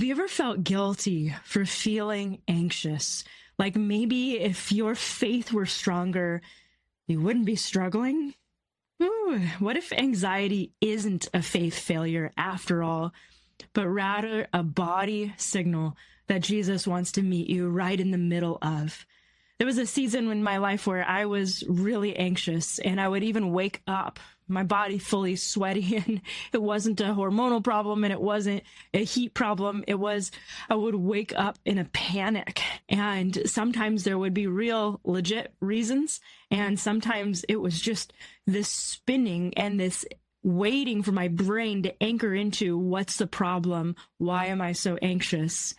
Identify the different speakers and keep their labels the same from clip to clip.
Speaker 1: Have you ever felt guilty for feeling anxious? Like maybe if your faith were stronger, you wouldn't be struggling? Ooh, what if anxiety isn't a faith failure after all, but rather a body signal that Jesus wants to meet you right in the middle of? There was a season in my life where I was really anxious, and I would even wake up, my body fully sweaty, and it wasn't a hormonal problem, and it wasn't a heat problem. I would wake up in a panic, and sometimes there would be real, legit reasons, and sometimes it was just this spinning and this waiting for my brain to anchor into what's the problem? Why am I so anxious?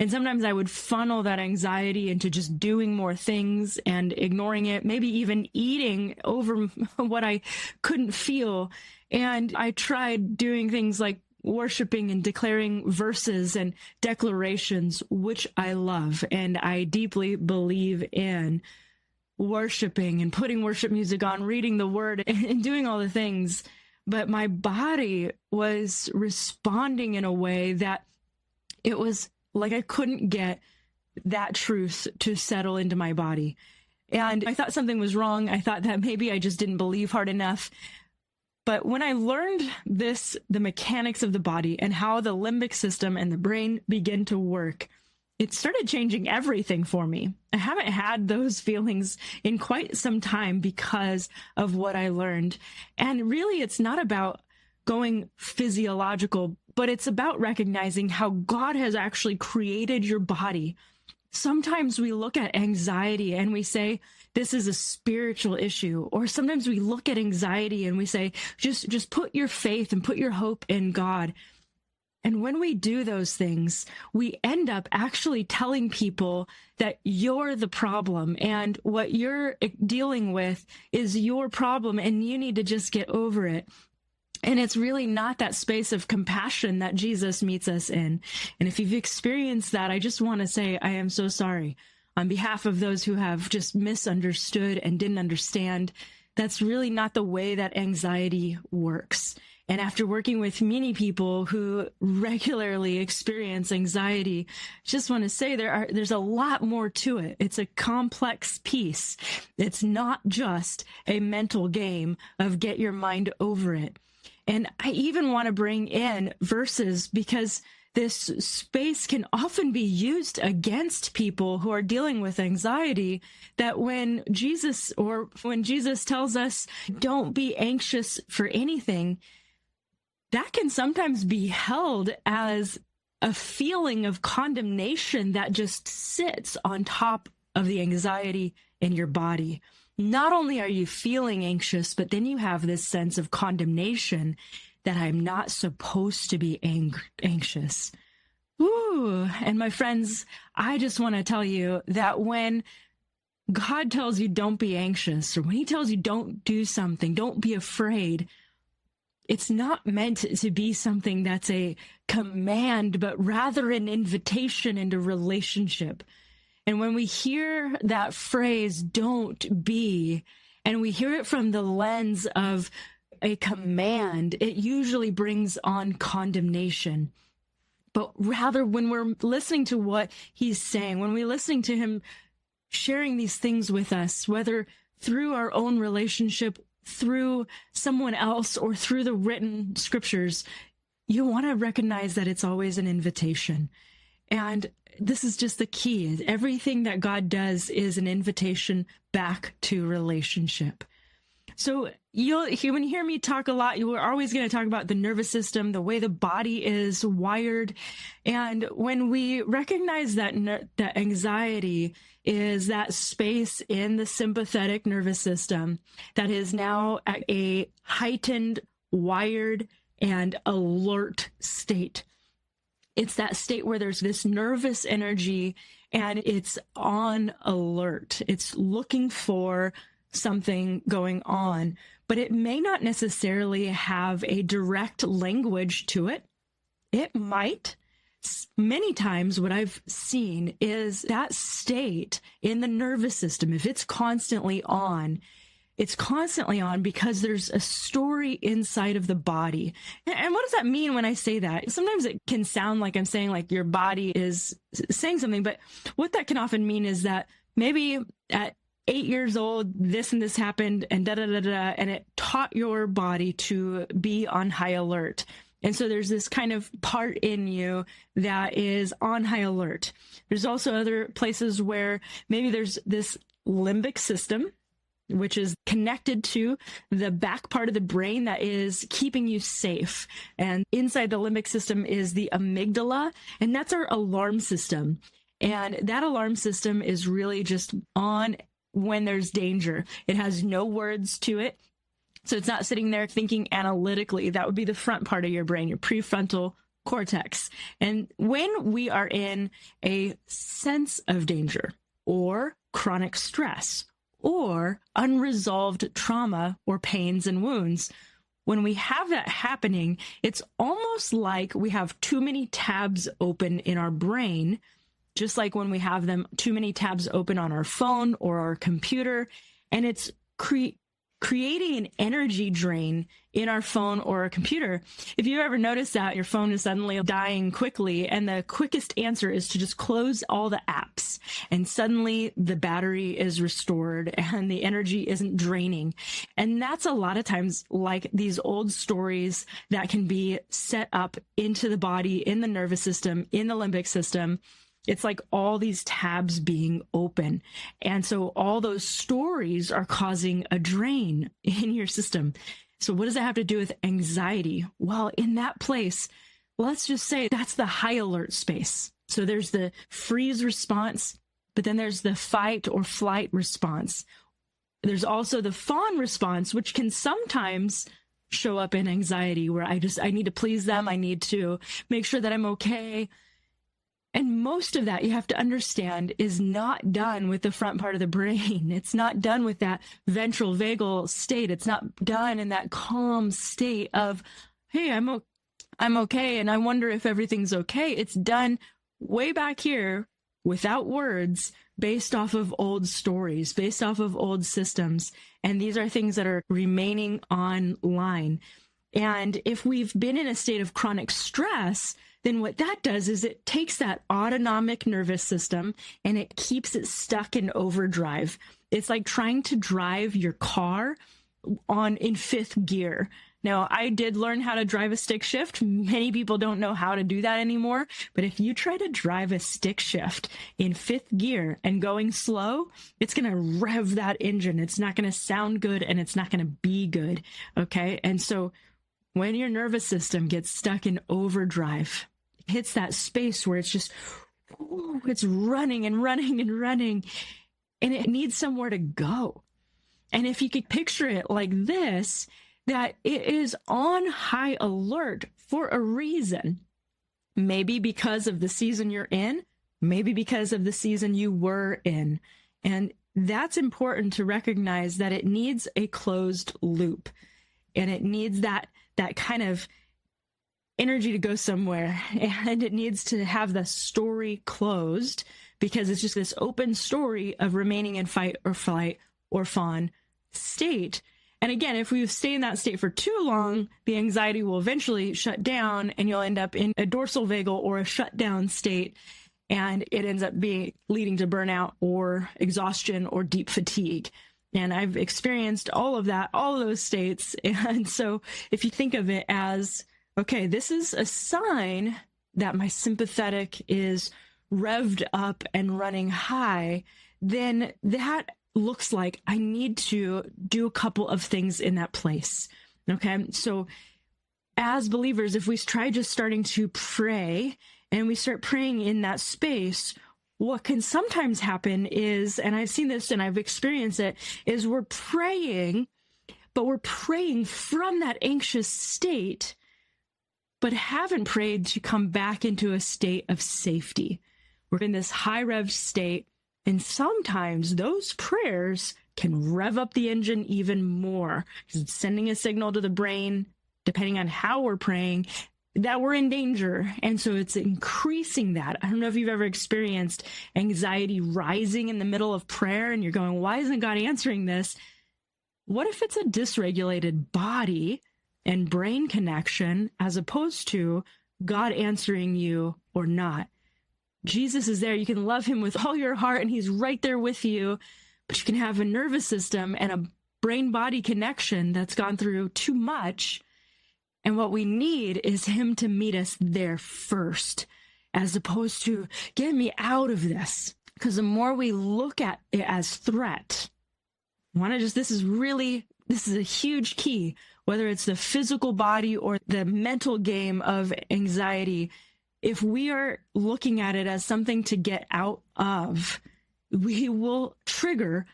Speaker 1: And sometimes I would funnel that anxiety into just doing more things and ignoring it, maybe even eating over what I couldn't feel. And I tried doing things like worshiping and declaring verses and declarations, which I love and I deeply believe in. Worshiping and putting worship music on, reading the word and doing all the things. But my body was responding in a way that it was like I couldn't get that truth to settle into my body. And I thought something was wrong. I thought that maybe I just didn't believe hard enough. But when I learned the mechanics of the body and how the limbic system and the brain begin to work, it started changing everything for me. I haven't had those feelings in quite some time because of what I learned. And really, it's not about going physiological, but it's about recognizing how God has actually created your body. Sometimes we look at anxiety and we say, this is a spiritual issue. Or sometimes we look at anxiety and we say, just put your faith and put your hope in God. And when we do those things, we end up actually telling people that you're the problem and what you're dealing with is your problem and you need to just get over it. And it's really not that space of compassion that Jesus meets us in. And if you've experienced that, I just want to say, I am so sorry on behalf of those who have just misunderstood and didn't understand. That's really not the way that anxiety works. And after working with many people who regularly experience anxiety, I just want to say there's a lot more to it. It's a complex piece. It's not just a mental game of get your mind over it. And I even want to bring in verses because this space can often be used against people who are dealing with anxiety, that when Jesus tells us, don't be anxious for anything, that can sometimes be held as a feeling of condemnation that just sits on top of the anxiety in your body. Not only are you feeling anxious, but then you have this sense of condemnation that I'm not supposed to be anxious. Ooh, and my friends, I just want to tell you that when God tells you don't be anxious, or when he tells you don't do something, don't be afraid, it's not meant to be something that's a command, but rather an invitation into relationship. And when we hear that phrase, don't be, and we hear it from the lens of a command, it usually brings on condemnation. But rather, when we're listening to what he's saying, when we're listening to him sharing these things with us, whether through our own relationship, through someone else, or through the written scriptures, you want to recognize that it's always an invitation. And this is just the key. Everything that God does is an invitation back to relationship. So when you hear me talk a lot, we're always going to talk about the nervous system, the way the body is wired. And when we recognize that that anxiety is that space in the sympathetic nervous system that is now at a heightened, wired, and alert state. It's that state where there's this nervous energy and it's on alert. It's looking for something going on, but it may not necessarily have a direct language to it. It might. Many times what I've seen is that state in the nervous system, if it's constantly on, It's constantly on because there's a story inside of the body. And what does that mean when I say that? Sometimes it can sound like I'm saying like your body is saying something, but what that can often mean is that maybe at 8 years old, this and this happened and da da da da, and it taught your body to be on high alert. And so there's this kind of part in you that is on high alert. There's also other places where maybe there's this limbic system, which is connected to the back part of the brain that is keeping you safe. And inside the limbic system is the amygdala, and that's our alarm system. And that alarm system is really just on when there's danger. It has no words to it. So it's not sitting there thinking analytically. That would be the front part of your brain, your prefrontal cortex. And when we are in a sense of danger or chronic stress or unresolved trauma or pains and wounds, when we have that happening, it's almost like we have too many tabs open in our brain, just like when we have them too many tabs open on our phone or our computer, and it's creating an energy drain in our phone or our computer. If you ever noticed that your phone is suddenly dying quickly, and the quickest answer is to just close all the apps, and suddenly the battery is restored and the energy isn't draining. And that's a lot of times like these old stories that can be set up into the body, in the nervous system, in the limbic system. It's like all these tabs being open. And so all those stories are causing a drain in your system. So what does that have to do with anxiety? Well, in that place, let's just say that's the high alert space. So there's the freeze response, but then there's the fight or flight response. There's also the fawn response, which can sometimes show up in anxiety, where I need to please them. I need to make sure that I'm okay. And most of that, you have to understand, is not done with the front part of the brain. It's not done with that ventral vagal state. It's not done in that calm state of, hey, I'm okay, and I wonder if everything's okay. It's done way back here without words, based off of old stories, based off of old systems. And these are things that are remaining online. And if we've been in a state of chronic stress, then what that does is it takes that autonomic nervous system and it keeps it stuck in overdrive. It's like trying to drive your car in fifth gear. Now, I did learn how to drive a stick shift. Many people don't know how to do that anymore. But if you try to drive a stick shift in fifth gear and going slow, it's going to rev that engine. It's not going to sound good, and it's not going to be good. Okay. And so when your nervous system gets stuck in overdrive, it hits that space where it's just, it's running and running and running, and it needs somewhere to go. And if you could picture it like this, that it is on high alert for a reason, maybe because of the season you're in, maybe because of the season you were in. And that's important to recognize, that it needs a closed loop, and it needs that kind of energy to go somewhere, and it needs to have the story closed, because it's just this open story of remaining in fight or flight or fawn state. And again, if we stay in that state for too long, the anxiety will eventually shut down, and you'll end up in a dorsal vagal or a shutdown state, and it ends up leading to burnout or exhaustion or deep fatigue. And I've experienced all of that, all of those states. And so if you think of it as, okay, this is a sign that my sympathetic is revved up and running high, then that looks like I need to do a couple of things in that place. Okay. So as believers, if we try just starting to pray and we start praying in that space, what can sometimes happen is, and I've seen this and I've experienced it, is we're praying, but we're praying from that anxious state, but haven't prayed to come back into a state of safety. We're in this high rev state, and sometimes those prayers can rev up the engine even more, because it's sending a signal to the brain, depending on how we're praying, that we're in danger. And so it's increasing that. I don't know if you've ever experienced anxiety rising in the middle of prayer, and you're going, why isn't God answering this? What if it's a dysregulated body and brain connection as opposed to God answering you or not? Jesus is there. You can love him with all your heart and he's right there with you, but you can have a nervous system and a brain-body connection that's gone through too much. And what we need is him to meet us there first, as opposed to get me out of this. Because the more we look at it as threat, this is a huge key, whether it's the physical body or the mental game of anxiety. If we are looking at it as something to get out of, we will trigger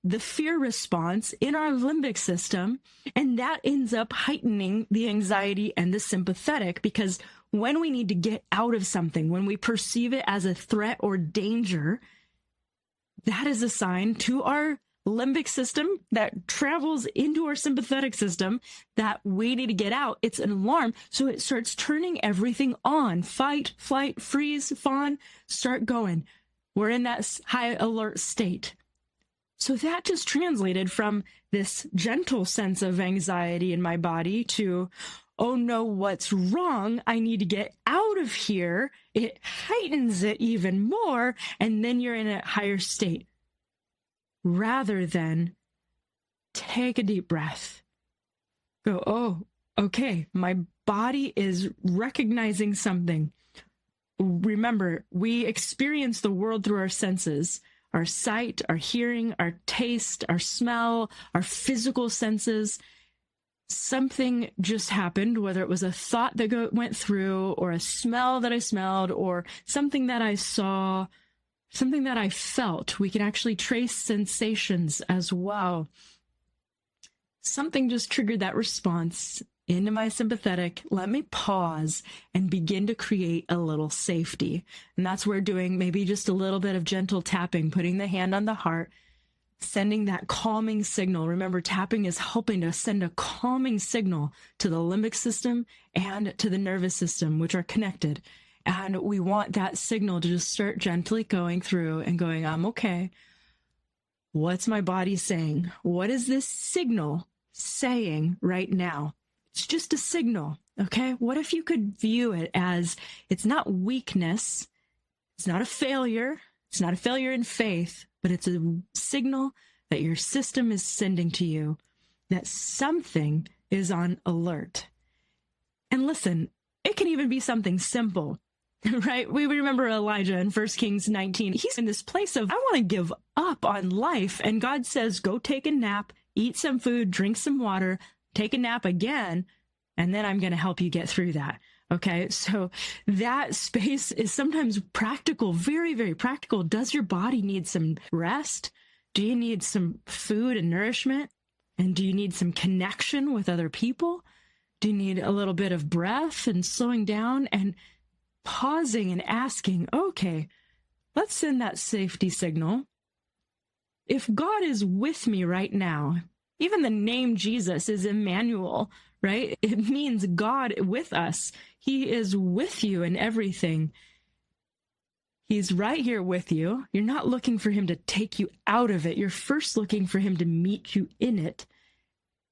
Speaker 1: the fear response in our limbic system, and that ends up heightening the anxiety and the sympathetic, because when we need to get out of something, when we perceive it as a threat or danger, that is a sign to our limbic system that travels into our sympathetic system that we need to get out. It's an alarm. So it starts turning everything on. Fight, flight, freeze, fawn, start going. We're in that high alert state. So that just translated from this gentle sense of anxiety in my body to, oh no, what's wrong? I need to get out of here. It heightens it even more. And then you're in a higher state. Rather than take a deep breath, go, oh, okay, my body is recognizing something. Remember, we experience the world through our senses, our sight, our hearing, our taste, our smell, our physical senses. Something just happened, whether it was a thought that went through, or a smell that I smelled, or something that I saw, something that I felt. We can actually trace sensations as well. Something just triggered that response into my sympathetic. Let me pause and begin to create a little safety. And that's where doing maybe just a little bit of gentle tapping, putting the hand on the heart, sending that calming signal. Remember, tapping is helping to send a calming signal to the limbic system and to the nervous system, which are connected. And we want that signal to just start gently going through and going, I'm okay. What's my body saying? What is this signal saying right now? It's just a signal, okay? What if you could view it as it's not weakness, it's not a failure in faith, but it's a signal that your system is sending to you that something is on alert. And listen, it can even be something simple. Right? We remember Elijah in 1 Kings 19. He's in this place of, I want to give up on life. And God says, go take a nap, eat some food, drink some water, take a nap again, and then I'm going to help you get through that. Okay. So that space is sometimes practical, very, very practical. Does your body need some rest? Do you need some food and nourishment? And do you need some connection with other people? Do you need a little bit of breath and slowing down and pausing and asking, okay, let's send that safety signal. If God is with me right now, even the name Jesus is Emmanuel, right? It means God with us. He is with you in everything. He's right here with you. You're not looking for him to take you out of it. You're first looking for him to meet you in it.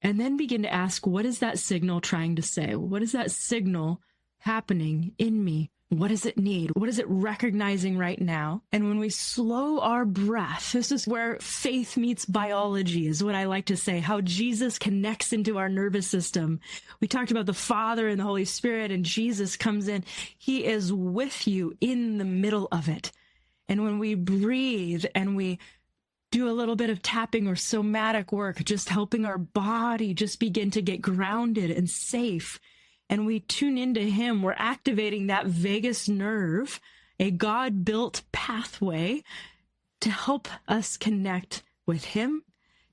Speaker 1: And then begin to ask, what is that signal trying to say? What is that signal happening in me? What does it need? What is it recognizing right now? And when we slow our breath, this is where faith meets biology, is what I like to say, how Jesus connects into our nervous system. We talked about the Father and the Holy Spirit, and Jesus comes in. He is with you in the middle of it. And when we breathe and we do a little bit of tapping or somatic work, just helping our body just begin to get grounded and safe, and we tune into him, we're activating that vagus nerve, a God-built pathway to help us connect with him,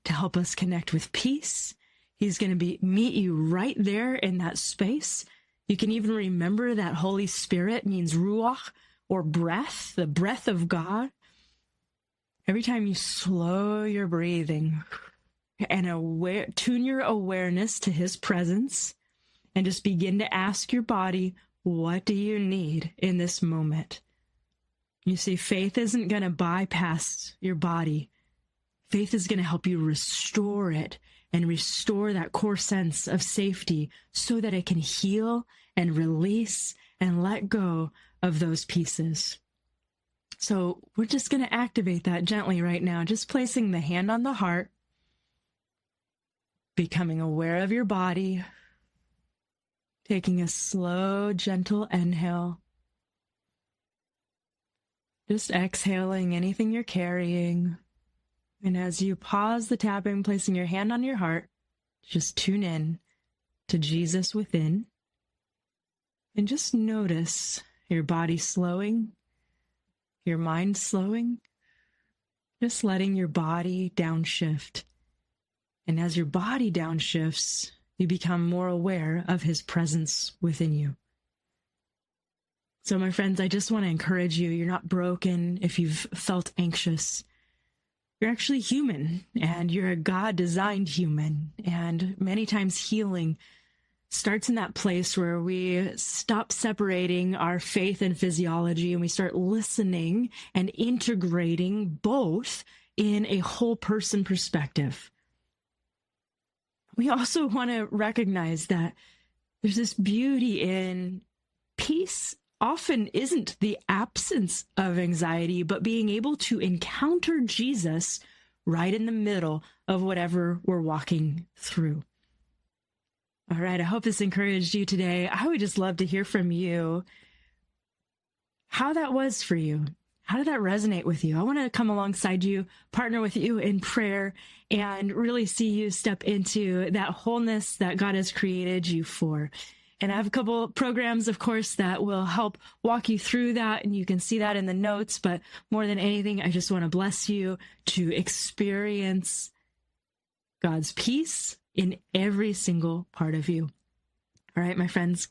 Speaker 1: to help us connect with peace. He's going to meet you right there in that space. You can even remember that Holy Spirit means ruach, or breath, the breath of God. Every time you slow your breathing and tune your awareness to his presence, and just begin to ask your body, what do you need in this moment? You see, faith isn't going to bypass your body. Faith is going to help you restore it and restore that core sense of safety so that it can heal and release and let go of those pieces. So we're just going to activate that gently right now, just placing the hand on the heart, becoming aware of your body, taking a slow, gentle inhale, just exhaling anything you're carrying. And as you pause the tapping, placing your hand on your heart, just tune in to Jesus within and just notice your body slowing, your mind slowing, just letting your body downshift. And as your body downshifts, you become more aware of his presence within you. So my friends, I just want to encourage you. You're not broken if you've felt anxious. You're actually human, and you're a God-designed human. And many times healing starts in that place where we stop separating our faith and physiology, and we start listening and integrating both in a whole person perspective. We also want to recognize that there's this beauty in peace. Often isn't the absence of anxiety, but being able to encounter Jesus right in the middle of whatever we're walking through. All right, I hope this encouraged you today. I would just love to hear from you how that was for you. How did that resonate with you? I want to come alongside you, partner with you in prayer, and really see you step into that wholeness that God has created you for. And I have a couple programs, of course, that will help walk you through that. And you can see that in the notes. But more than anything, I just want to bless you to experience God's peace in every single part of you. All right, my friends,